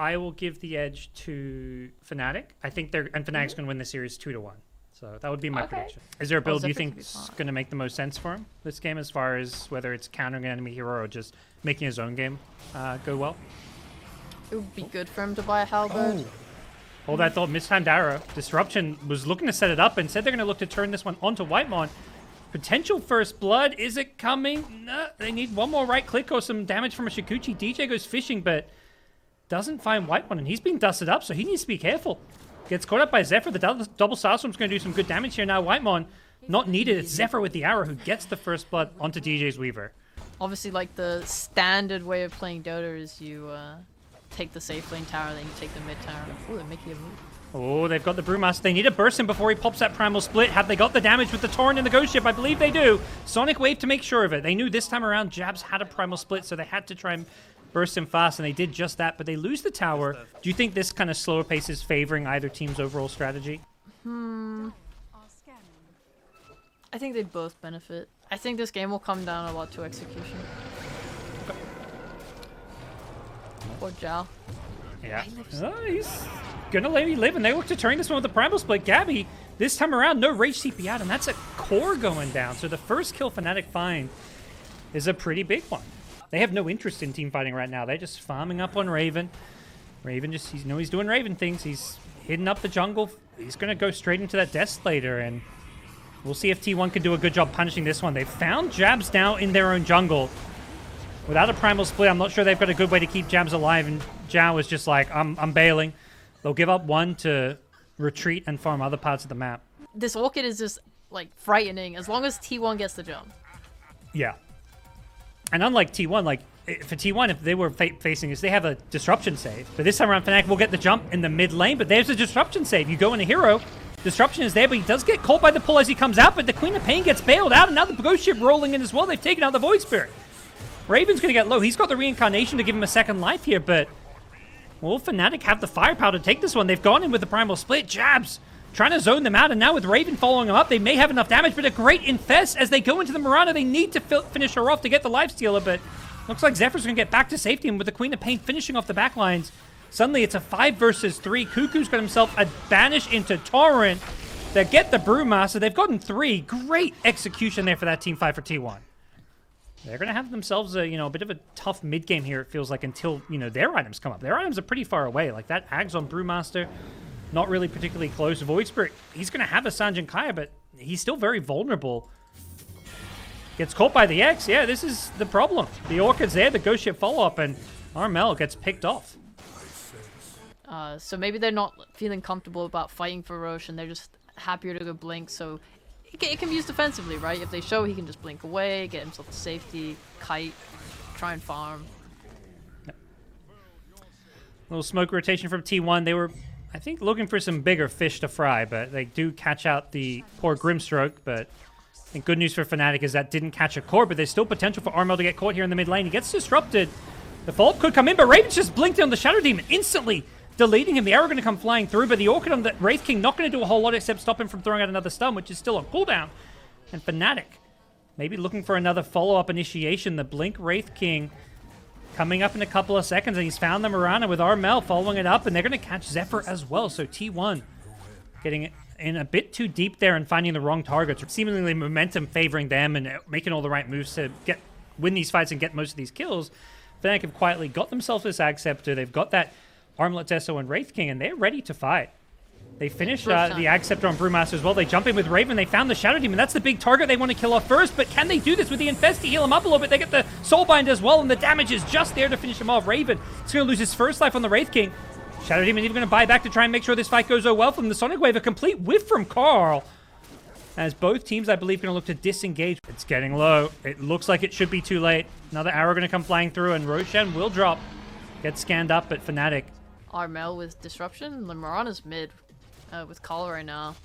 I will give the edge to FNATIC. I think FNATIC's going to win the series 2-1. So that would be my prediction. Is there a build you think is going to make the most sense for him this game, as far as whether it's countering an enemy hero or just making his own game go well? It would be good for him to buy a halberd. Hold that thought. Mistimed arrow. Disruption was looking to set it up and said they're going to look to turn this one onto Whitemon. Potential first blood. Is it coming? No, they need one more right click or some damage from a Shikuchi. DJ goes fishing, but doesn't find Whitemon, and he's being dusted up, so he needs to be careful. Gets caught up by Zephyr. The double Starstorm's going to do some good damage here now. Whitemon, not needed. It's Zephyr with the arrow who gets the first blood onto DJ's Weaver. Obviously, like, the standard way of playing Dota is you take the safe lane tower, then you take the mid tower. Oh, they're making a move. Oh, they've got the Brewmaster. They need to burst him before he pops that Primal Split. Have they got the damage with the Torrent and the Ghost Ship? I believe they do. Sonic Wave to make sure of it. They knew this time around Jabs had a Primal Split, so they had to try and burst him fast, and they did just that, but they lose the tower. Do you think this kind of slower pace is favoring either team's overall strategy? I think they both benefit. I think this game will come down a lot to execution. Okay. Poor Zhao. Yeah. Oh, he's gonna let me live, and they look to turn this one with the Primal Split. Gabby, this time around, no Rage TP out, and that's a core going down. So the first kill FNATIC find is a pretty big one. They have no interest in team fighting right now. They're just farming up on Raven. Raven just, he's doing Raven things. He's hidden up the jungle. He's gonna go straight into that Deathslater, and we'll see if T1 can do a good job punishing this one. They've found Jabs now in their own jungle. Without a Primal Split, I'm not sure they've got a good way to keep Jabs alive, and Zhao is just like, I'm bailing. They'll give up one to retreat and farm other parts of the map. This Orchid is just, like, frightening as long as T1 gets the jump. Yeah. And unlike T1, like, for T1, if they were facing this, they have a Disruption save. But this time around, FNATIC will get the jump in the mid lane, but there's a Disruption save. You go in a hero, Disruption is there, but he does get caught by the pull as he comes out, but the Queen of Pain gets bailed out, and now the Ghost Ship rolling in as well. They've taken out the Void Spirit. Raven's going to get low. He's got the Reincarnation to give him a second life here, but will FNATIC have the firepower to take this one? They've gone in with the Primal Split. Jabs trying to zone them out, and now with Raven following them up, they may have enough damage, but a great Infest as they go into the Mirana. They need to finish her off to get the Lifestealer, but looks like Zephyr's going to get back to safety, and with the Queen of Pain finishing off the backlines, suddenly it's a 5 versus 3. Cuckoo's got himself a banish into Torrent. They get the Brewmaster. They've gotten 3. Great execution there for that team fight for T1. They're going to have themselves a, a bit of a tough mid-game here, it feels like, until, their items come up. Their items are pretty far away. Like that Ags on Brewmaster, not really particularly close. Void Spirit, he's going to have a Sanjin Kaya, but he's still very vulnerable. Gets caught by the X. Yeah, this is the problem. The Orchid's there, the Ghost Ship follow-up, and Armel gets picked off. So maybe they're not feeling comfortable about fighting for Roche, and they're just happier to go Blink, so it can be used defensively, right? If they show, he can just blink away, get himself to safety, kite, try and farm. Yep. Little smoke rotation from T1. They were, I think, looking for some bigger fish to fry, but they do catch out the poor Grimstroke. But I think good news for FNATIC is that didn't catch a core, but there's still potential for Armel to get caught here in the mid lane. He gets disrupted. The follow-up could come in, but Raven's just blinked on the Shadow Demon instantly, deleting him. The arrow going to come flying through, but the Orchid on the Wraith King not going to do a whole lot except stop him from throwing out another stun, which is still on cooldown. And FNATIC maybe looking for another follow-up initiation. The Blink Wraith King coming up in a couple of seconds, and he's found the Mirana with Armel following it up, and they're going to catch Zephyr as well. So T1 getting in a bit too deep there and finding the wrong targets. Seemingly momentum favoring them and making all the right moves to win these fights and get most of these kills. FNATIC have quietly got themselves this Ag Scepter. They've got that Armlet Deso and Wraith King, and they're ready to fight. They finish the Ag Scepter on Brewmaster as well. They jump in with Raven. They found the Shadow Demon. That's the big target they want to kill off first, but can they do this with the Infest to heal him up a little bit? They get the Soulbind as well, and the damage is just there to finish him off. Raven is going to lose his first life on the Wraith King. Shadow Demon even going to buy back to try and make sure this fight goes so well from the Sonic Wave. A complete whiff from Carl, as both teams, I believe, going to look to disengage. It's getting low. It looks like it should be too late. Another arrow going to come flying through, and Roshan will drop. Get scanned up, but FNATIC. Armel with Disruption. Mirana's mid with Call right now.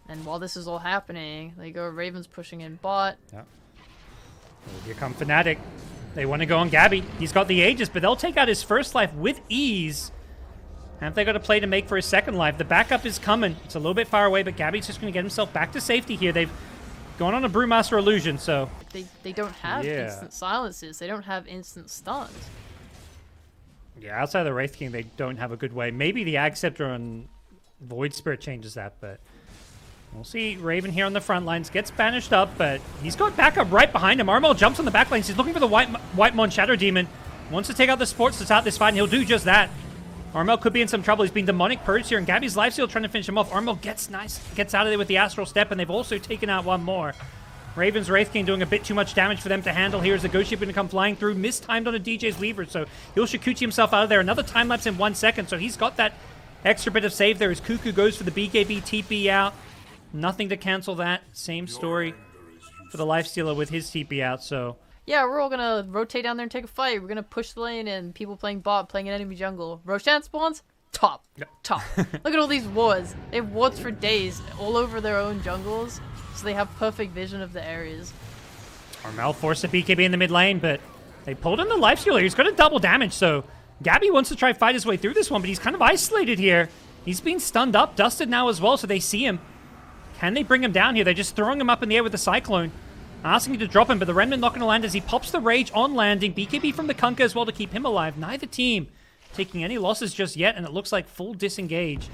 And while this is all happening, they go Raven's pushing in bot. Yeah. Well, here come FNATIC. They want to go on Gabby. He's got the Aegis, but they'll take out his first life with ease. Have they got a play to make for his second life? The backup is coming. It's a little bit far away, but Gabby's just going to get himself back to safety here. They've gone on a Brewmaster illusion, so... They don't have instant silences. They don't have instant stuns. Yeah, outside of the Wraith King, they don't have a good way. Maybe the Ag Scepter on Void Spirit changes that, but we'll see. Raven here on the front lines gets banished up, but he's got backup right behind him. Armel jumps on the back lanes. He's looking for the Whitemon Shadow Demon. Wants to take out the supports to start this fight, and he'll do just that. Armel could be in some trouble. He's been demonic purged here, and Gabby's lifesteal trying to finish him off. Armel gets out of there with the Astral Step, and they've also taken out one more. Raven's Wraith King doing a bit too much damage for them to handle. Here's the Ghost Ship going to come flying through. Mistimed on a DJ's Weaver, so he'll Shikuchi himself out of there. Another time lapse in 1 second, so he's got that extra bit of save there as Cuckoo goes for the BKB TP out. Nothing to cancel that. Same story for the Lifestealer with his TP out, so... Yeah, we're all gonna rotate down there and take a fight. We're gonna push the lane and people playing bot, playing an enemy jungle. Roshan spawns? Top. Yep. Top. Look at all these wards. They have wards for days all over their own jungles, so they have perfect vision of the areas. Armel forced a BKB in the mid lane, but they pulled in the Lifestealer. He's got a double damage, so Gabby wants to try fight his way through this one, but he's kind of isolated here. He's being stunned up, dusted now as well, so they see him. Can they bring him down here? They're just throwing him up in the air with the Cyclone. Asking him to drop him, but the Remnant not going to land as he pops the Rage on landing. BKB from the Kunkka as well to keep him alive. Neither team taking any losses just yet, and it looks like full disengage.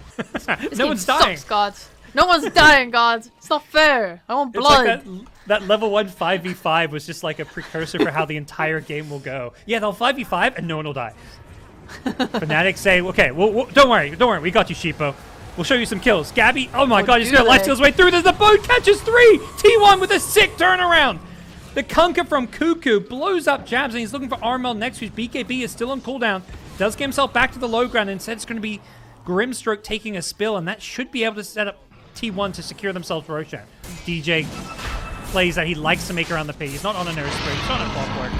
No one's dying. Sucks, gods. No one's dying, gods. It's not fair. I want blood. It's like that level 1 5v5 was just like a precursor for how the entire game will go. Yeah, they'll 5v5 and no one will die. FNATIC say, okay, well, don't worry, we got you, Sheepo. We'll show you some kills. Gabby, oh my god, he's gonna life steal his way through. There's the boat, catches 3! T1 with a sick turnaround. The Kunkka from Cuckoo blows up Jabs, and he's looking for Armel next, whose BKB is still on cooldown. Does get himself back to the low ground, and instead it's gonna be Grimstroke taking a spill, and that should be able to set up T1 to secure themselves Roshan. DJ plays that he likes to make around the pit. He's not on a nurse spray, he's not on clockwork.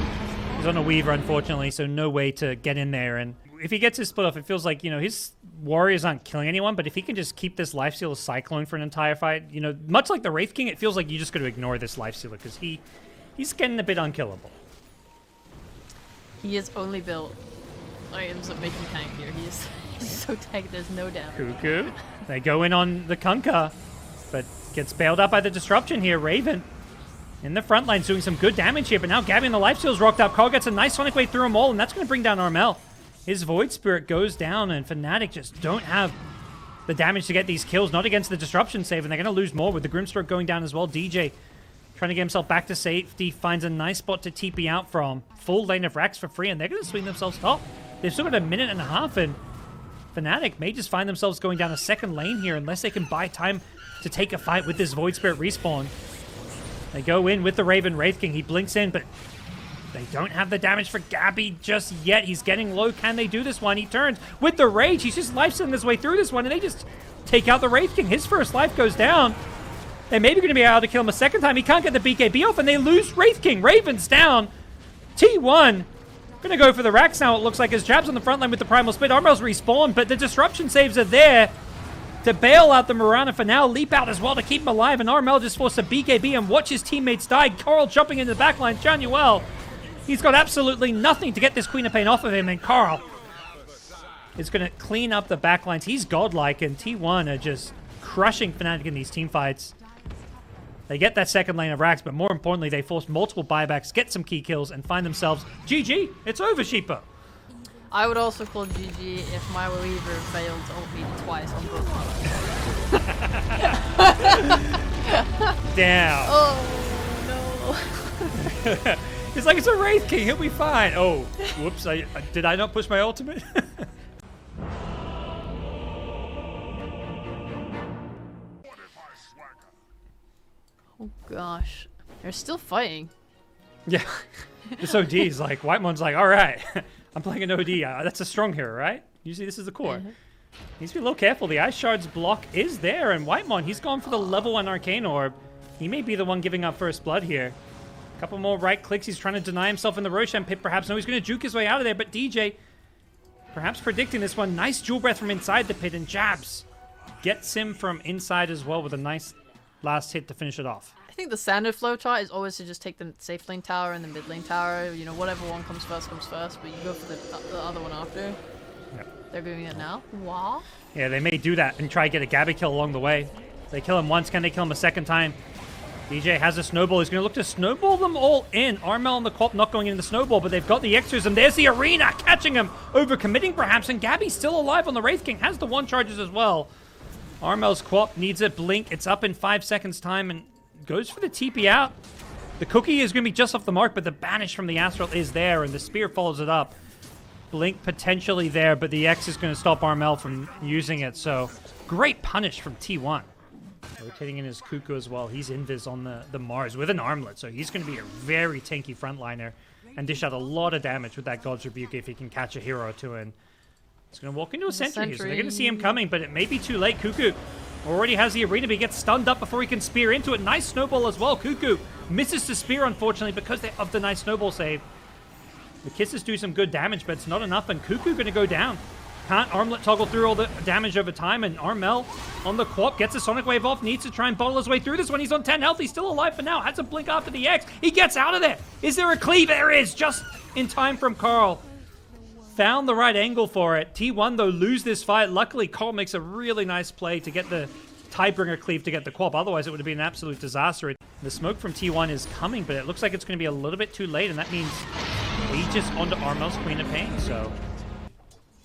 He's on a Weaver, unfortunately, so no way to get in there. And if he gets his split off, it feels like, you know, his warriors aren't killing anyone, but if he can just keep this lifesteal Cyclone for an entire fight, you know, much like the Wraith King, it feels like you just got to ignore this lifestealer because he's getting a bit unkillable. He is only built. I ends up making tank here. He's so tank, there's no damage. Cuckoo. They go in on the Kunkka, but gets bailed out by the disruption here. Raven in the front lines doing some good damage here, but now Gabby and the lifesteal's rocked up. Carl gets a nice sonic wave through them all, and that's going to bring down Armel. His Void Spirit goes down, and FNATIC just don't have the damage to get these kills. Not against the disruption save, and they're going to lose more with the Grimstroke going down as well. DJ trying to get himself back to safety, finds a nice spot to TP out from. Full lane of racks for free, and they're going to swing themselves top. They've still got a minute and a half, and FNATIC may just find themselves going down a second lane here unless they can buy time to take a fight with this Void Spirit respawn. They go in with the Raven Wraith King. He blinks in, but they don't have the damage for Gabby just yet. He's getting low. Can they do this one? He turns with the Rage. He's just life-stealing his way through this one, and they just take out the Wraith King. His first life goes down. They're maybe going to be able to kill him a second time. He can't get the BKB off, and they lose Wraith King. Raven's down. T1 going to go for the racks now, it looks like, as Jabs on the front line with the Primal Split. Armel's respawned, but the disruption saves are there to bail out the Mirana for now. Leap out as well to keep him alive, and Armel just forced a BKB and watch his teammates die. Carl jumping into the backline. Januel, he's got absolutely nothing to get this Queen of Pain off of him, and Carl is going to clean up the backlines. He's godlike, and T1 are just crushing FNATIC in these team fights. They get that second lane of racks, but more importantly, they force multiple buybacks, get some key kills, and find themselves GG. It's over, Sheepa. I would also call GG if my Weaver failed to ult me twice on both products. Damn. Oh, no. It's like, it's a Wraith King. He'll be fine. Oh, whoops. Did I not push my ultimate? Oh, gosh. They're still fighting. Yeah. This OD's like, Whitemon's like, all right, I'm playing an OD. That's a strong hero, right? Usually this is the core. Needs to be a little careful. The Ice Shard's block is there, and Whitemon, he's gone for the level 1 Arcane Orb. He may be the one giving up first blood here. A couple more right clicks. He's trying to deny himself in the Roshan pit, perhaps. No, he's going to juke his way out of there, but DJ, perhaps predicting this one. Nice Jewel Breath from inside the pit, and Jabs gets him from inside as well with a nice last hit to finish it off. I think the standard flow chart is always to just take the safe lane tower and the mid lane tower. You know, whatever one comes first, but you go for the other one after. Yep. They're doing it now. Wow. Yeah, they may do that and try to get a Gabby kill along the way. They kill him once. Can they kill him a second time? DJ has a snowball. He's going to look to snowball them all in. Armel and the Quap not going in the snowball, but they've got the exorcism. There's the arena catching him, overcommitting perhaps, and Gabby's still alive on the Wraith King. Has the one charges as well. Armel's Quap needs a blink. It's up in 5 seconds time and goes for the TP out. The cookie is going to be just off the mark, but the banish from the Astral is there, and the spear follows it up. Blink potentially there, but the X is going to stop Armel from using it, so great punish from T1. Rotating in his Cuckoo as well. He's invis on the Mars with an armlet, so he's going to be a very tanky frontliner and dish out a lot of damage with that God's Rebuke if he can catch a hero or two in. He's going to walk into a sentry here, so they're going to see him coming, but it may be too late. Cuckoo already has the arena, but he gets stunned up before he can spear into it. Nice snowball as well. Cuckoo misses the spear, unfortunately, because of the nice snowball save. The kisses do some good damage, but it's not enough, and Cuckoo going to go down. Can't armlet toggle through all the damage over time, and Armel on the Quap gets a Sonic Wave off, needs to try and bottle his way through this one. He's on 10 health, he's still alive for now, has a blink after the X. He gets out of there. Is there a cleave? There is, just in time from Carl. Found the right angle for it. T1, though, lose this fight. Luckily, Carl makes a really nice play to get the Tidebringer cleave to get the Quap. Otherwise, it would have been an absolute disaster. The smoke from T1 is coming, but it looks like it's going to be a little bit too late, and that means Aegis onto Armel's Queen of Pain, so...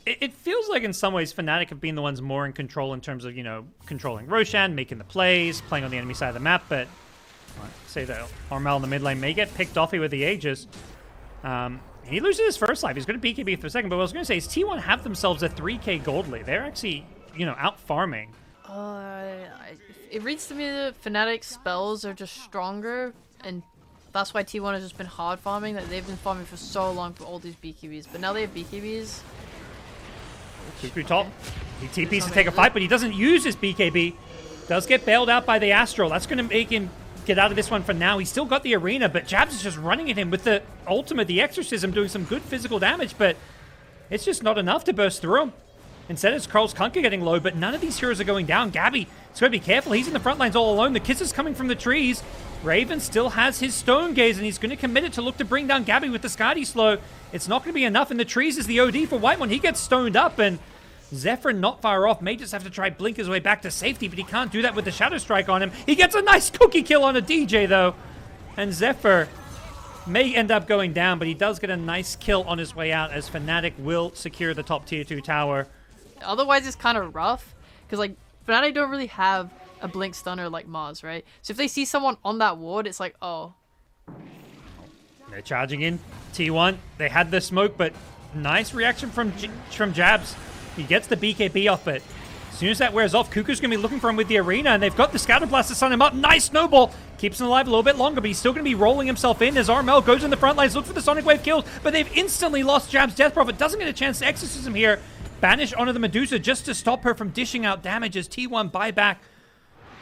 It feels like in some ways Fnatic have been the ones more in control in terms of, you know, controlling Roshan, making the plays, playing on the enemy side of the map, but say that Armel in the mid lane may get picked off here with the Aegis. He loses his first life. He's going to BKB for a second, but what I was going to say is T1 have themselves a 3k gold lead. They're actually, you know, out farming. It reads to me that Fnatic spells are just stronger, and that's why T1 has just been hard farming. That they've been farming for so long for all these BKBs, but now they have BKBs. Cuckoo top. He TPs to take a fight, but he doesn't use his BKB. Does get bailed out by the Astral. That's going to make him get out of this one for now. He's still got the arena, but Jabs is just running at him with the ultimate, the Exorcism, doing some good physical damage, but it's just not enough to burst through him. Instead, it's Carl's Kunkka getting low, but none of these heroes are going down. Gabby, he's got to be careful. He's in the front lines all alone. The kiss is coming from the trees. Raven still has his Stone Gaze, and he's going to commit it to look to bring down Gabby with the Skadi Slow. It's not going to be enough, and the trees is the OD for White One. He gets stoned up, and Zephyr not far off. May just have to try blink his way back to safety, but he can't do that with the Shadow Strike on him. He gets a nice cookie kill on a DJ, though. And Zephyr may end up going down, but he does get a nice kill on his way out as Fnatic will secure the top tier 2 tower. Otherwise, it's kind of rough, because like Fnatic don't really have a blink stunner like Mars, right? So if they see someone on that ward, it's like, oh. They're charging in. T1, they had the smoke, but nice reaction from Jabs. He gets the BKB off it. As soon as that wears off, Cuckoo's going to be looking for him with the arena, and they've got the Scatter Blast to stun him up. Nice snowball. Keeps him alive a little bit longer, but he's still going to be rolling himself in as Armel goes in the front lines, look for the Sonic Wave kills, but they've instantly lost Jabs. Death Prophet doesn't get a chance to exorcism here. Banish onto the Medusa just to stop her from dishing out damage as T1 buyback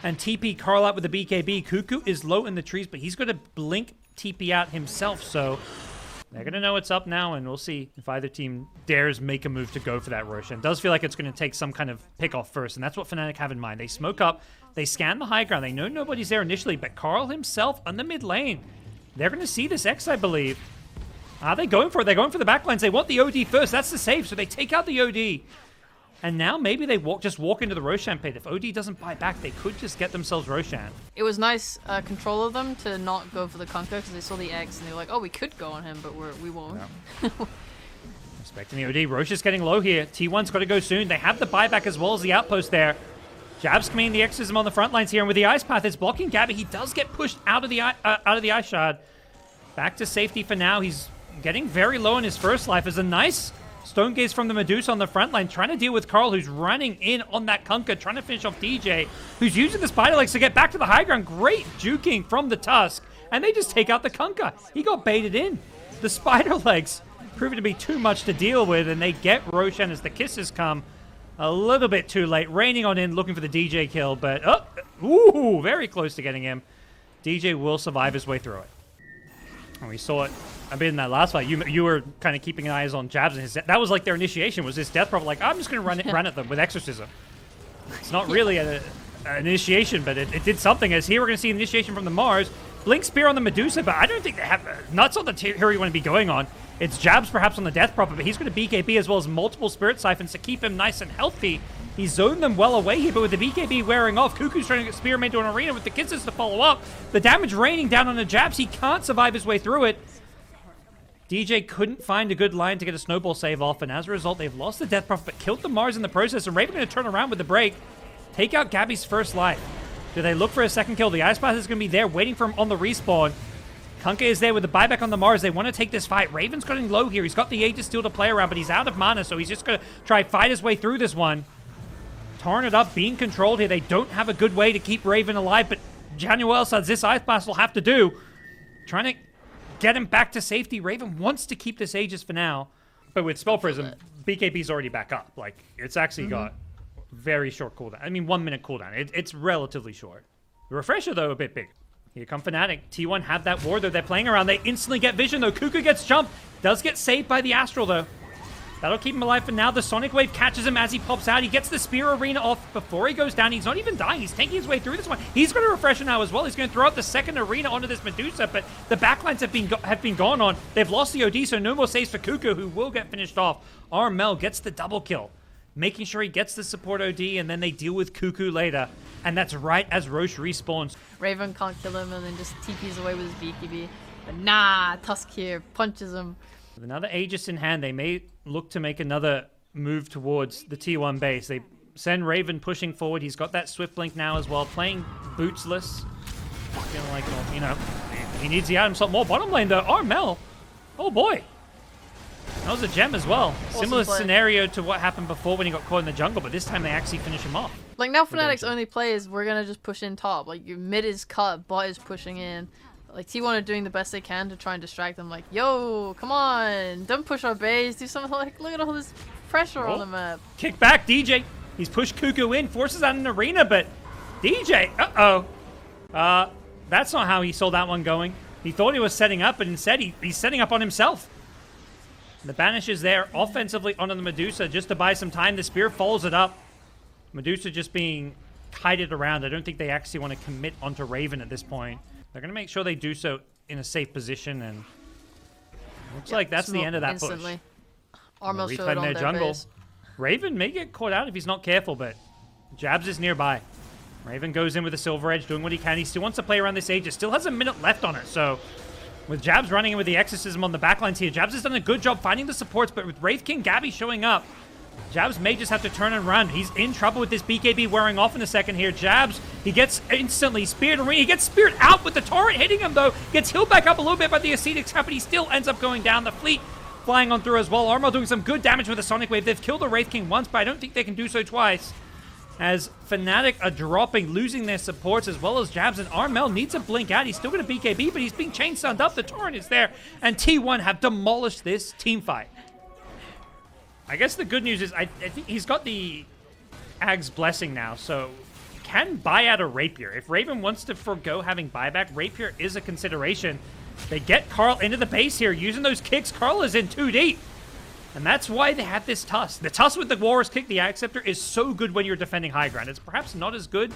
and TP Carl out with the BKB. Cuckoo is low in the trees, but he's going to blink TP out himself, so they're going to know it's up now, and we'll see if either team dares make a move to go for that Roshan. It does feel like it's going to take some kind of pick-off first, and that's what Fnatic have in mind. They smoke up, they scan the high ground, they know nobody's there initially, but Carl himself on the mid lane. They're going to see this X, I believe. Are they going for it? They're going for the backlines. They want the OD first. That's the save, so they take out the OD. And now maybe they just walk into the Roshan pit. If OD doesn't buy back, they could just get themselves Roshan. It was nice control of them to not go for the Kunkka because they saw the X and they were like, oh, we could go on him, but we won't. No. Respecting the OD. Roche is getting low here. T1's got to go soon. They have the buyback as well as the outpost there. Jabs committing the Exorcism on the front lines here, and with the Ice Path, it's blocking Gabby. He does get pushed out of the Ice Shard. Back to safety for now. He's getting very low in his first life. As a nice Stone Gaze from the Medusa on the front line, trying to deal with Carl, who's running in on that Kunkka, trying to finish off DJ, who's using the Spider Legs to get back to the high ground. Great juking from the Tusk, and they just take out the Kunkka. He got baited in. The Spider Legs proving to be too much to deal with, and they get Roshan as the kisses come a little bit too late. Raining on in, looking for the DJ kill, but very close to getting him. DJ will survive his way through it. And we saw it a bit in that last fight. You were kind of keeping eyes on Jabs, and that was like their initiation, was this Death Prophet, like, I'm just going to run at them with Exorcism. It's not really an initiation, but it did something, as here we're going to see an initiation from the Mars. Blink Spear on the Medusa, but I don't think they have... That's not the hero you want to be going on. It's Jabs perhaps on the Death Prophet, but he's going to BKB as well as multiple Spirit Siphons to keep him nice and healthy He zoned them well away here, but with the BKB wearing off, Cuckoo's trying to get Spearman to an arena with the kisses to follow up. The damage raining down on the Jabs. He can't survive his way through it. DJ couldn't find a good line to get a snowball save off, and as a result, they've lost the Death Prophet, but killed the Mars in the process, and Raven going to turn around with the break, take out Gabby's first life. Do they look for a second kill? The Ice Blast is going to be there, waiting for him on the respawn. Kunkka is there with the buyback on the Mars. They want to take this fight. Raven's getting low here. He's got the Aegis Steel to play around, but he's out of mana, so he's just going to try fight his way through this one. Torn it up, being controlled here. They don't have a good way to keep Raven alive, but Januel says this Ice Blast will have to do. Trying to get him back to safety. Raven wants to keep this Aegis for now, but with Spell Prism, BKB's already back up. Like, it's actually got very short cooldown. I mean, 1 minute cooldown. It's relatively short. The Refresher, though, a bit big. Here come FNATIC. T1 have that ward, though. They're playing around. They instantly get vision, though. Cuckoo gets jumped. Does get saved by the Astral, though. That'll keep him alive for now. The Sonic Wave catches him as he pops out. He gets the Spear Arena off before he goes down. He's not even dying. He's taking his way through this one. He's going to Refresher now as well. He's going to throw out the second Arena onto this Medusa, but the backlines have been gone on. They've lost the OD, so no more saves for Cuckoo, who will get finished off. Armel gets the double kill, making sure he gets the support OD, and then they deal with Cuckoo later. And that's right as Roche respawns. Raven can't kill him and then just TPs away with his BKB. But nah, Tusk here punches him. With another Aegis in hand, they may look to make another move towards the T1 base. They send Raven pushing forward. He's got that Swift Blink now as well, playing bootsless. Feeling like, well, you know, he needs the item slot more. Bottom lane, though, Armel. Oh, boy. That was a gem as well. Awesome Similar play. Scenario to what happened before when he got caught in the jungle, but this time they actually finish him off. Like, now FNATIC's only play is we're gonna just push in top. Like, your mid is cut, bot is pushing in. Like, T1 are doing the best they can to try and distract them. Like, yo, come on, don't push our base. Do something like, look at all this pressure on the map. Kick back, DJ. He's pushed Cuckoo in, forces out an arena, but DJ, that's not how he saw that one going. He thought he was setting up, but instead he's setting up on himself. The Banish is there offensively onto the Medusa just to buy some time. The Spear follows it up. Medusa just being kited around. I don't think they actually want to commit onto Raven at this point. They're going to make sure they do so in a safe position, and looks like that's the end of that instantly. push. Armel showed Reclaim on their their jungle. base. Raven may get caught out if he's not careful, but Jabs is nearby. Raven goes in with a Silver Edge, doing what he can. He still wants to play around this Aegis. Still has a minute left on it, so with Jabs running in with the Exorcism on the backlines here, Jabs has done a good job finding the supports, but with Wraith King Gabby showing up, Jabs may just have to turn and run. He's in trouble with this BKB wearing off in a second here. Jabs, he gets instantly speared. He gets speared out with the torrent hitting him, though. Gets healed back up a little bit by the Ascetic trap, but he still ends up going down. The fleet flying on through as well. Armel doing some good damage with the Sonic Wave. They've killed the Wraith King once, but I don't think they can do so twice. As FNATIC are dropping, losing their supports, as well as Jabs, and Armel needs a blink out. He's still going to BKB, but he's being chain stunned up. The torrent is there, and T1 have demolished this team fight. I guess the good news is I think he's got the Ag's Blessing now, so can buy out a Rapier. If Raven wants to forego having buyback, Rapier is a consideration. They get Carl into the base here, using those kicks. Carl is in too deep. And that's why they have this Tusk. The Tusk with the Warrior's Kick, the Ag Scepter, is so good when you're defending high ground. It's perhaps not as good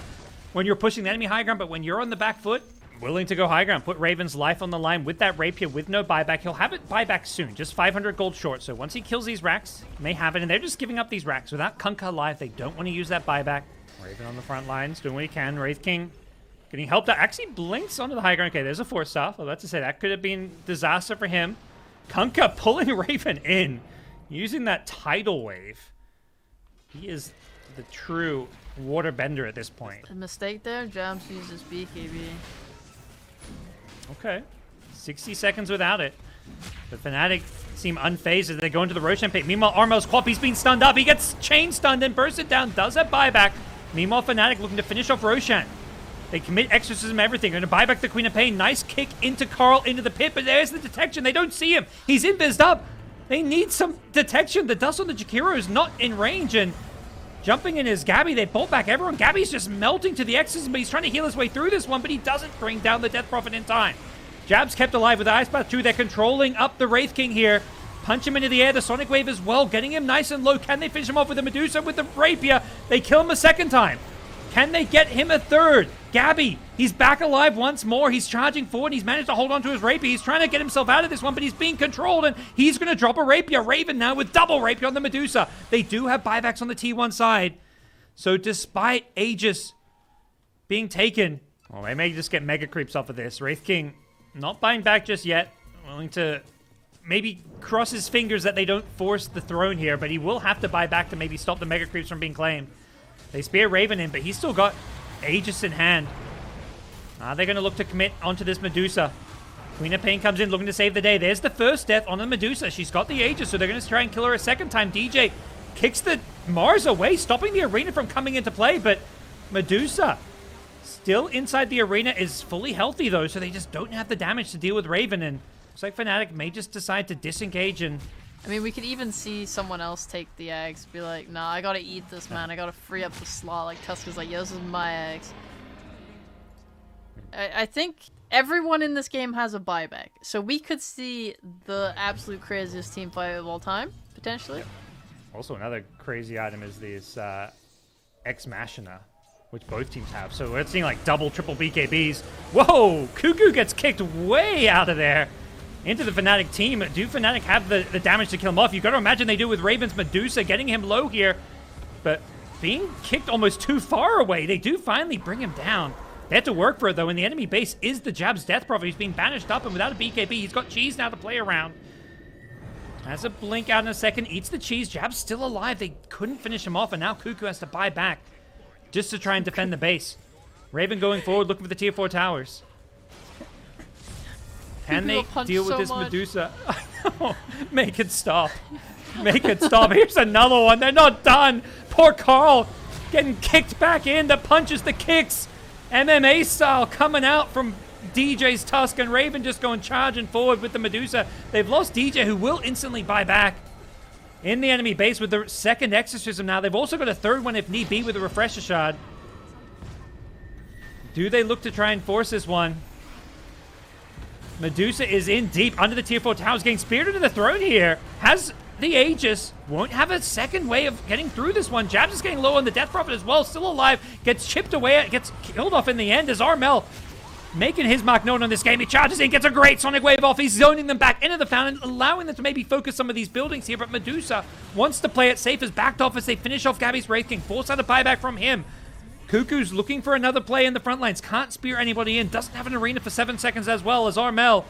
when you're pushing the enemy high ground, but when you're on the back foot, willing to go high ground, put Raven's life on the line with that Rapier with no buyback. He'll have it buyback soon, just 500 gold short. So once he kills these racks, he may have it, and they're just giving up these racks. Without Kunkka alive, they don't want to use that buyback. Raven on the front lines, doing what he can. Wraith King getting helped out. Actually blinks onto the high ground. Okay, there's a 4-star. I was about to say, that could have been disaster for him. Kunkka pulling Raven in, using that Tidal Wave. He is the true water bender at this point. A mistake there. Jabs uses BKB. Okay. 60 seconds without it. The FNATIC seem unfazed as they go into the Roshan pit. Meanwhile, Armel's Quap, he's been stunned up. He gets chain stunned and bursted down. Does have buyback. Meanwhile, FNATIC looking to finish off Roshan. They commit Exorcism, everything. They're going to buy back the Queen of Pain. Nice kick into Carl, into the pit, but there's the detection. They don't see him. He's invised up. They need some detection. The dust on the Jakiro is not in range, and jumping in is Gabby. They pull back everyone. Gabby's just melting to the Exorcism, but he's trying to heal his way through this one, but he doesn't bring down the Death Prophet in time. Jabs kept alive with the Ice Path 2. They're controlling up the Wraith King here. Punch him into the air. The Sonic Wave as well, getting him nice and low. Can they finish him off with the Medusa with the Rapier? They kill him a second time. Can they get him a third? Gabby, he's back alive once more. He's charging forward. He's managed to hold on to his Rapier. He's trying to get himself out of this one, but he's being controlled, and he's going to drop a Rapier. Raven now with double Rapier on the Medusa. They do have buybacks on the T1 side. So despite Aegis being taken, well, they may just get mega creeps off of this. Wraith King not buying back just yet. Willing to maybe cross his fingers that they don't force the throne here, but he will have to buy back to maybe stop the mega creeps from being claimed. They spear Raven in, but he's still got Aegis in hand. Are they going to look to commit onto this Medusa? Queen of Pain comes in looking to save the day. There's the first death on the Medusa. She's got the Aegis, so they're going to try and kill her a second time. DJ kicks the Mars away, stopping the arena from coming into play, but Medusa still inside the arena is fully healthy, though, so they just don't have the damage to deal with Raven, and looks like FNATIC may just decide to disengage and... I mean, we could even see someone else take the eggs, be like, nah, I gotta eat this, man. I gotta free up the slot. Like, Tuska's like, yo, this is my eggs. I think everyone in this game has a buyback, so we could see the absolute craziest team fight of all time, potentially. Yep. Also, another crazy item is this Ex Machina, which both teams have. So we're seeing like double, triple BKBs. Whoa! Cuckoo gets kicked way out of there into the FNATIC team. Do FNATIC have the damage to kill him off? You've got to imagine they do with Raven's Medusa, getting him low here, but being kicked almost too far away. They do finally bring him down. They have to work for it, though, and the enemy base is the Jab's Death Prophet. He's being banished up, and without a BKB, he's got cheese now to play around. Has a blink out in a second, eats the cheese. Jab's still alive. They couldn't finish him off, and now Cuckoo has to buy back just to try and defend the base. Raven going forward, looking for the tier 4 towers. Can they deal with this Medusa? Make it stop. Make it stop. Here's another one. They're not done. Poor Carl getting kicked back in. The punches, the kicks. MMA style coming out from DJ's Tusk, and Raven just going charging forward with the Medusa. They've lost DJ, who will instantly buy back in the enemy base with the second Exorcism now. They've also got a third one if need be with a Refresher Shard. Do they look to try and force this one? Medusa is in deep under the tier 4 towers, getting speared into the throne here. Has the Aegis, won't have a second way of getting through this one. Jabs is getting low on the Death Prophet as well, still alive, gets chipped away, gets killed off in the end as Armel making his mark known on this game. He charges in, gets a great Sonic Wave off. He's zoning them back into the fountain, allowing them to maybe focus some of these buildings here, but Medusa wants to play it safe, as backed off as they finish off Gabby's Wraith King, force out a buyback from him. Cuckoo's looking for another play in the front lines, can't spear anybody in, doesn't have an arena for 7 seconds as well, as Armel,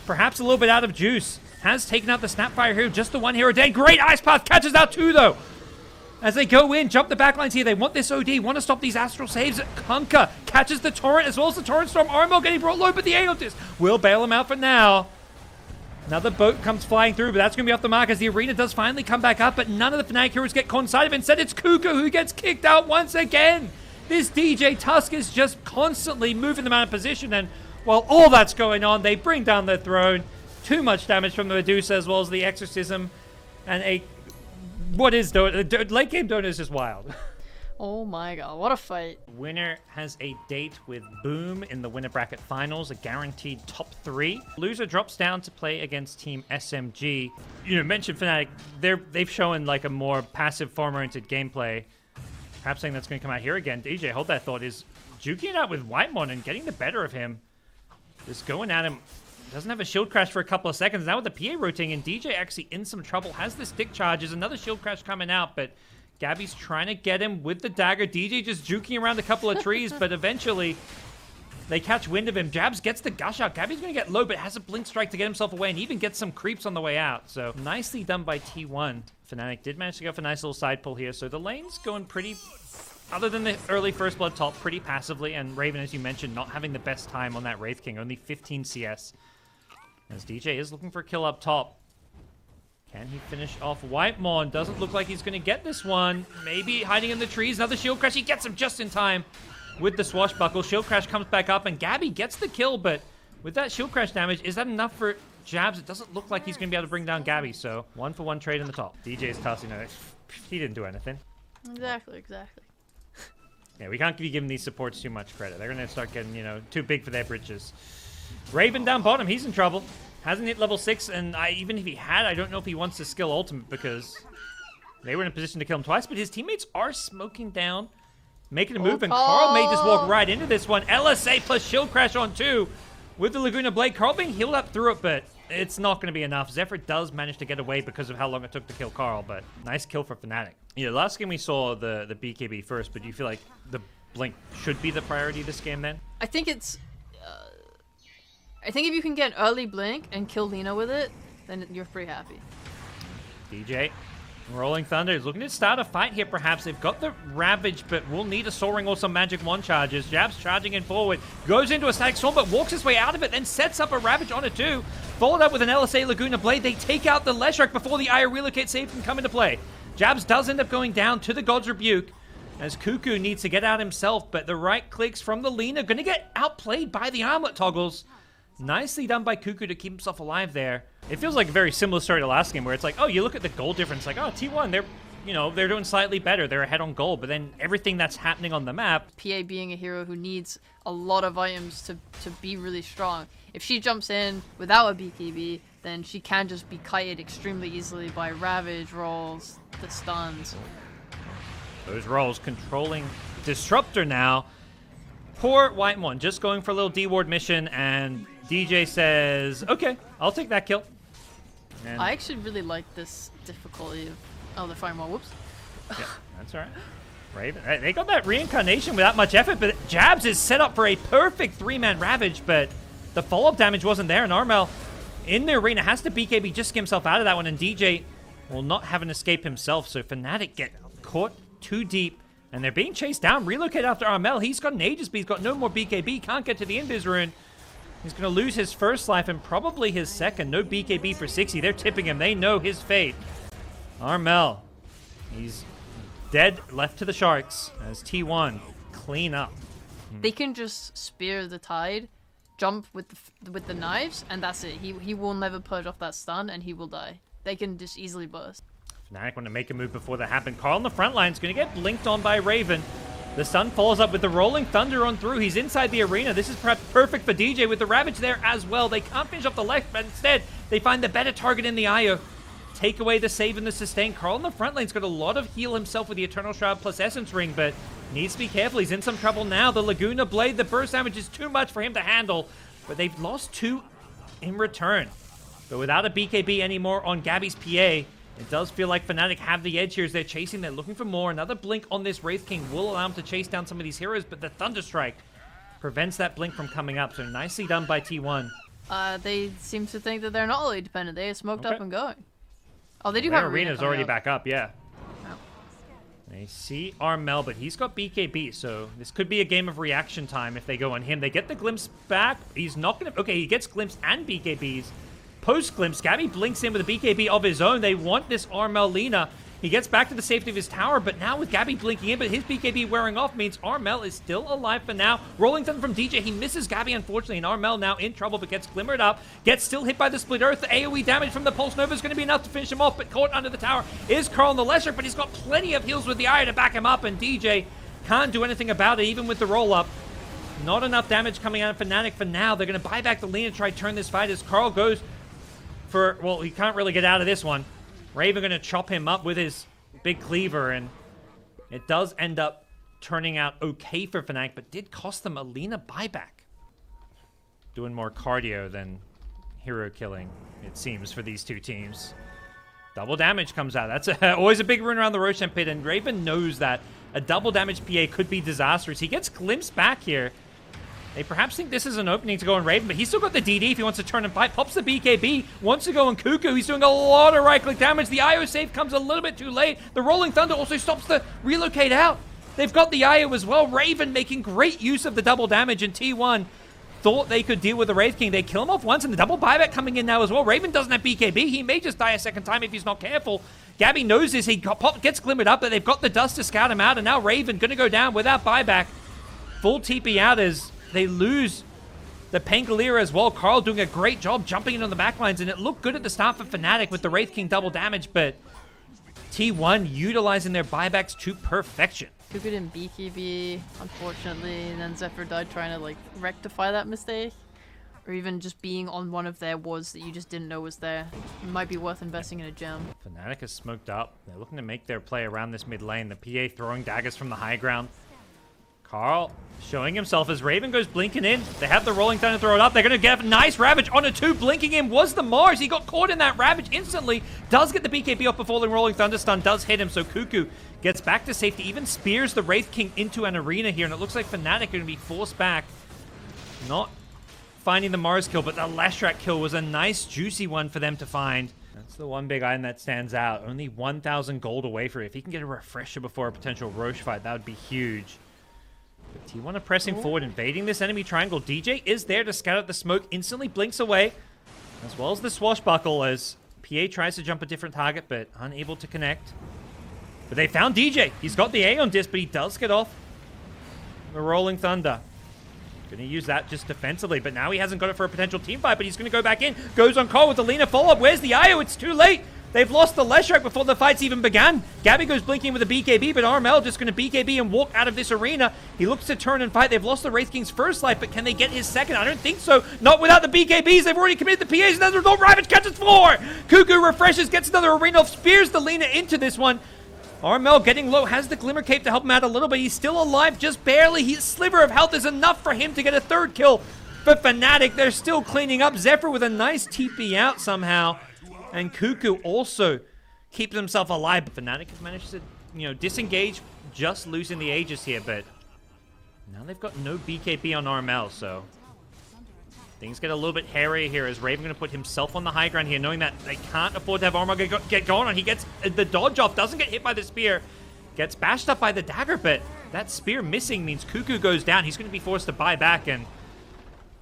perhaps a little bit out of juice, has taken out the Snapfire here, just the one hero dead. Great Ice Path, catches out 2 though. As they go in, jump the backlines here. They want this OD, want to stop these Astral Saves. Kunkka catches the Torrent as well as the Torrent Storm. Armel getting brought low, but the Aeolus will bail him out for now. Another boat comes flying through, but that's going to be off the mark as the arena does finally come back up, but none of the FNATIC heroes get caught inside of it. Instead, it's Cuckoo who gets kicked out once again. This DJ Tusk is just constantly moving them out of position, and while all that's going on, they bring down the throne. Too much damage from the Medusa as well as the Exorcism, and a... What is Dota? Late game Dota is just wild. Oh my god, what a fight. Winner has a date with Boom in the winner bracket finals, a guaranteed top 3. Loser drops down to play against Team SMG. You know, mentioned FNATIC, they've shown like a more passive, farm-oriented gameplay. Perhaps something that's going to come out here again. DJ, hold that thought, is juking it out with Whitemon and getting the better of him. Just going at him. Doesn't have a shield crash for a couple of seconds. Now with the PA rotating, and DJ actually in some trouble. Has the stick charges. Another shield crash coming out, but Gabby's trying to get him with the dagger. DJ just juking around a couple of trees, but eventually they catch wind of him. Jabs gets the gush out. Gabby's going to get low, but has a blink strike to get himself away, and even gets some creeps on the way out. So nicely done by T1. FNATIC did manage to go for a nice little side pull here. So the lane's going pretty... Other than the early First Blood top, pretty passively. And Raven, as you mentioned, not having the best time on that Wraith King. Only 15 CS. As DJ is looking for a kill up top. Can he finish off Whitemon? Doesn't look like he's going to get this one. Maybe hiding in the trees. Another shield crash. He gets him just in time with the swashbuckle. Shield crash comes back up, and Gabby gets the kill, but with that shield crash damage, is that enough for Jabs? It doesn't look like he's going to be able to bring down Gabby, so 1-for-1 trade in the top. DJ's tossing it. He didn't do anything. Exactly. Yeah, we can't be giving these supports too much credit. They're going to start getting, you know, too big for their britches. Raven down bottom, he's in trouble. Hasn't hit level 6, and even if he had, I don't know if he wants to skill ultimate because they were in a position to kill him twice, but his teammates are smoking down, making a move, and Carl may just walk right into this one. LSA plus shield crash on 2 with the Laguna Blade. Carl being healed up through it, but it's not going to be enough. Zephyr does manage to get away because of how long it took to kill Carl, but nice kill for FNATIC. Yeah, last game we saw the BKB first, but do you feel like the Blink should be the priority this game then? I think it's... I think if you can get an early Blink and kill Lina with it, then you're pretty happy. DJ, Rolling Thunder is looking to start a fight here perhaps. They've got the Ravage, but will need a Soaring or some Magic 1 charges. Jabs charging in forward, goes into a Static Storm, but walks his way out of it, then sets up a Ravage on it too. Followed up with an LSA Laguna Blade. They take out the Leshrac before the Aya Relocate save can come into play. Jabs does end up going down to the God's Rebuke, as Cuckoo needs to get out himself, but the right clicks from the Lina going to get outplayed by the armlet toggles. Nicely done by Cuckoo to keep himself alive there. It feels like a very similar story to last game where it's like, oh, you look at the goal difference, like, oh, T1, they're doing slightly better. They're ahead on goal, but then everything that's happening on the map. PA being a hero who needs a lot of items to be really strong. If she jumps in without a BKB, then she can just be kited extremely easily by Ravage rolls, the stuns. Those rolls controlling Disruptor now. Poor White One just going for a little D-Ward mission, and DJ says, okay, I'll take that kill. And I actually really like this difficulty of... Oh, the Fire Maul, whoops. yeah, that's all right. Raven, they got that reincarnation without much effort, but Jabs is set up for a perfect 3-man Ravage, but the follow-up damage wasn't there, and Armel in the arena has to BKB just to get himself out of that one, and DJ will not have an escape himself, so FNATIC get caught too deep, and they're being chased down. Relocate after Armel. He's got an Aegis, but he's got no more BKB, can't get to the Invis rune. He's going to lose his first life and probably his second. No BKB for 60. They're tipping him. They know his fate. Armel, he's dead, left to the Sharks as T1 clean up. They can just spear the Tide, jump with the knives, and that's it. He will never purge off that stun, and he will die. They can just easily burst. FNATIC want to make a move before that happens. Carl on the front line is going to get blinked on by Raven. The stun follows up with the Rolling Thunder on through. He's inside the arena. This is perhaps perfect for DJ with the Ravage there as well. They can't finish off the left, but instead they find the better target in the Io. Take away the save and the sustain. Carl on the front lane's got a lot of heal himself with the Eternal Shroud plus Essence Ring, but needs to be careful. He's in some trouble now. The Laguna Blade, the burst damage is too much for him to handle, but they've lost 2 in return. But without a BKB anymore on Gabby's PA, it does feel like FNATIC have the edge here as they're chasing. They're looking for more. Another blink on this Wraith King will allow him to chase down some of these heroes, but the Thunderstrike prevents that blink from coming up. So nicely done by T1. They seem to think that they're not really dependent. They are smoked up and going. Oh, they do Their have arena's already up. back up, yeah. Oh. They see Armel, but he's got BKB, so this could be a game of reaction time if they go on him. They get the glimpse back. He's not going to... Okay, he gets glimpse and BKBs. Post-glimpse, Gabby blinks in with a BKB of his own. They want this Armel Lina. He gets back to the safety of his tower, but now with Gabby blinking in, but his BKB wearing off means Armel is still alive for now. Rolling Thunder from DJ. He misses Gabby, unfortunately, and Armel now in trouble, but gets glimmered up. Gets still hit by the Split Earth. The AoE damage from the Pulse Nova is going to be enough to finish him off, but caught under the tower is Carl on the Lesser, but he's got plenty of heals with the Eye to back him up, and DJ can't do anything about it, even with the roll-up. Not enough damage coming out of FNATIC for now. They're going to buy back the Lina, try to turn this fight as Carl goes for, well, he can't really get out of this one. Raven going to chop him up with his big cleaver, and it does end up turning out okay for FNATIC, but did cost them a Lina buyback. Doing more cardio than hero killing, it seems, for these two teams. Double damage comes out. That's always a big rune around the Roshan pit, and Raven knows that a double damage PA could be disastrous. He gets glimpsed back here. They perhaps think this is an opening to go on Raven, but he's still got the DD if he wants to turn and fight. Pops the BKB, wants to go on Cuckoo. He's doing a lot of right-click damage. The IO save comes a little bit too late. The Rolling Thunder also stops the relocate out. They've got the IO as well. Raven making great use of the double damage, and T1 thought they could deal with the Wraith King. They kill him off once, and the double buyback coming in now as well. Raven doesn't have BKB. He may just die a second time if he's not careful. Gabby knows this. He gets glimmered up, but they've got the dust to scout him out, and now Raven going to go down without buyback. Full TP out as they lose the Pangolier as well. Carl doing a great job jumping in on the backlines, and it looked good at the start for FNATIC with the Wraith King double damage, but T1 utilizing their buybacks to perfection. Cuckoo didn't BKB, unfortunately, and then Zephyr died trying to, like, rectify that mistake. Or even just being on one of their wards that you just didn't know was there. It might be worth investing in a gem. FNATIC is smoked up. They're looking to make their play around this mid lane. The PA throwing daggers from the high ground. Carl showing himself as Raven goes blinking in. They have the Rolling Thunder throw it up. They're going to get a nice Ravage on a 2. Blinking in was the Mars. He got caught in that Ravage instantly. Does get the BKB off before the Rolling Thunder stun does hit him. So Cuckoo gets back to safety. Even spears the Wraith King into an arena here. And it looks like FNATIC are going to be forced back. Not finding the Mars kill, but the Leshrac kill was a nice, juicy one for them to find. That's the one big item that stands out. Only 1,000 gold away for it. If he can get a refresher before a potential Roche fight, that would be huge. But T1 are pressing forward, invading this enemy triangle. DJ is there to scout out the smoke, instantly blinks away, as well as the swashbuckle as PA tries to jump a different target, but unable to connect. But they found DJ. He's got the Aeon disc, but he does get off the Rolling Thunder. Gonna use that just defensively, but now he hasn't got it for a potential team fight, but he's gonna go back in. Goes on call with the Lina follow-up. Where's the IO? It's too late. They've lost the Leshrac before the fight's even began. Gabby goes blinking with a BKB, but RML just gonna BKB and walk out of this arena. He looks to turn and fight. They've lost the Wraith King's first life, but can they get his second? I don't think so. Not without the BKBs. They've already committed the PAs, and as a result, Ravage catches 4. Cuckoo refreshes, gets another arena off, spears the Lina into this one. RML getting low, has the Glimmer Cape to help him out a little bit. He's still alive, just barely. His sliver of health is enough for him to get a 3rd kill. For FNATIC, they're still cleaning up. Zephyr with a nice TP out somehow. And Cuckoo also keeps himself alive. But FNATIC has managed to, disengage, just losing the Aegis here. But now they've got no BKB on RML, so things get a little bit hairier here as Raven going to put himself on the high ground here, knowing that they can't afford to have armor get going on. He gets the dodge off, doesn't get hit by the spear, gets bashed up by the dagger, but that spear missing means Cuckoo goes down. He's going to be forced to buy back, and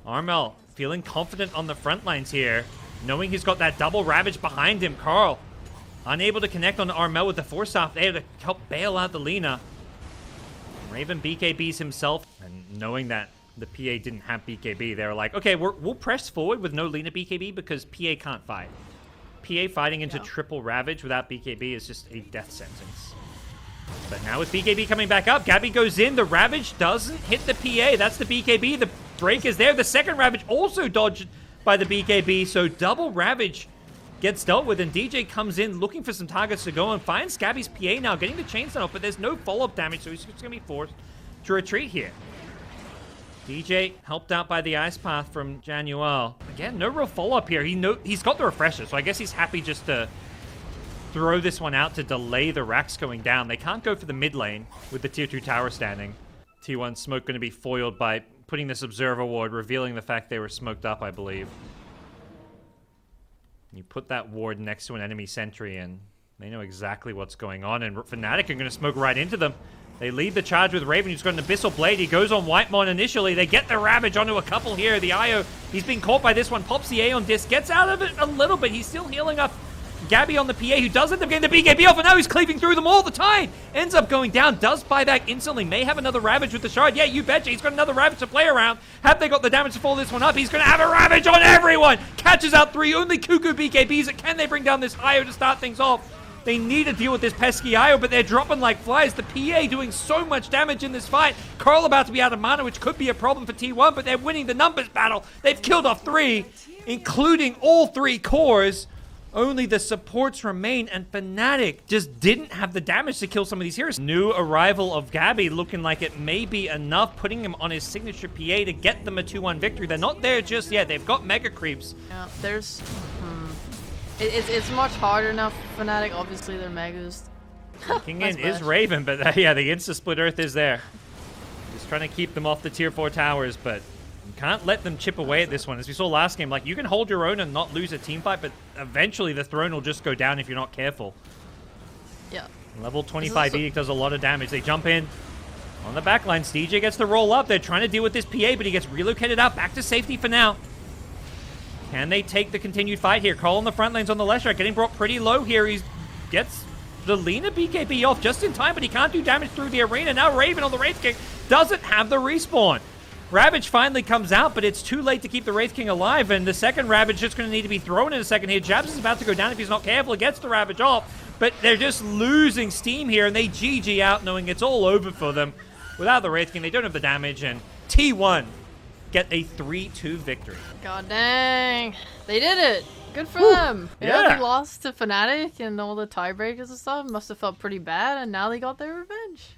Armel feeling confident on the front lines here, knowing he's got that double Ravage behind him. Carl unable to connect on Armel with the Force Staff there to help bail out the Lina. Raven BKBs himself, and knowing that the PA didn't have BKB, they were like, okay, we'll press forward with no Lina BKB because PA can't fight. PA fighting into triple Ravage without BKB is just a death sentence. But now with BKB coming back up, Gabby goes in, the Ravage doesn't hit the PA, that's the BKB, the break is there, the second Ravage also dodged by the BKB, so double Ravage gets dealt with, and DJ comes in looking for some targets to go and finds Gabby's PA now, getting the chain stun off, but there's no follow-up damage, so he's just going to be forced to retreat here. DJ helped out by the Ice Path from Januel. Again, no real follow-up here. He's got the refresher, so I guess he's happy just to throw this one out to delay the racks going down. They can't go for the mid lane with the tier 2 tower standing. T1 smoke going to be foiled by putting this Observer ward, revealing the fact they were smoked up, I believe. You put that ward next to an enemy sentry, and they know exactly what's going on, and FNATIC are going to smoke right into them. They lead the charge with Raven, who's got an Abyssal Blade. He goes on Whitemon initially. They get the Ravage onto a couple here. The IO, he's being caught by this one. Pops the Aeon disc, gets out of it a little bit. He's still healing up Gabby on the PA, who does end up getting the BKB off, and now he's cleaving through them all the time. Ends up going down, does buy back instantly. May have another Ravage with the Shard. Yeah, you betcha. He's got another Ravage to play around. Have they got the damage to follow this one up? He's going to have a Ravage on everyone. Catches out 3. Only Cuckoo BKBs. Can they bring down this IO to start things off? They need to deal with this pesky IO, but they're dropping like flies. The PA doing so much damage in this fight. Carl about to be out of mana, which could be a problem for T1, but they're winning the numbers battle. They've killed off 3, including all 3 cores. Only the supports remain, and FNATIC just didn't have the damage to kill some of these heroes. New arrival of Gabby looking like it may be enough, putting him on his signature PA to get them a 2-1 victory. They're not there just yet. They've got Mega Creeps. Yeah, there's... It's much harder now for FNATIC. Obviously, they're Megas. Kicking in is Raven, but yeah, the Insta-Split Earth is there. Just trying to keep them off the tier 4 towers, but you can't let them chip away at this one. As we saw last game, like, you can hold your own and not lose a team fight, but eventually the throne will just go down if you're not careful. Yeah. Level 25 Edict does a lot of damage. They jump in on the backline. DJ gets to roll up. They're trying to deal with this PA, but he gets relocated out back to safety for now. Can they take the continued fight here? Carl on the front lanes on the Leshrac, getting brought pretty low here. He gets the Lina BKB off just in time, but he can't do damage through the arena. Now Raven on the Wraith King doesn't have the respawn. Ravage finally comes out, but it's too late to keep the Wraith King alive, and the second Ravage just going to need to be thrown in a second here. Jabs is about to go down if he's not careful. He gets the Ravage off, but they're just losing steam here, and they GG out knowing it's all over for them. Without the Wraith King, they don't have the damage, and T1 get a 3-2 victory. God dang. They did it. Good for them. Yeah. They lost to FNATIC and all the tiebreakers and stuff. Must have felt pretty bad, and now they got their revenge.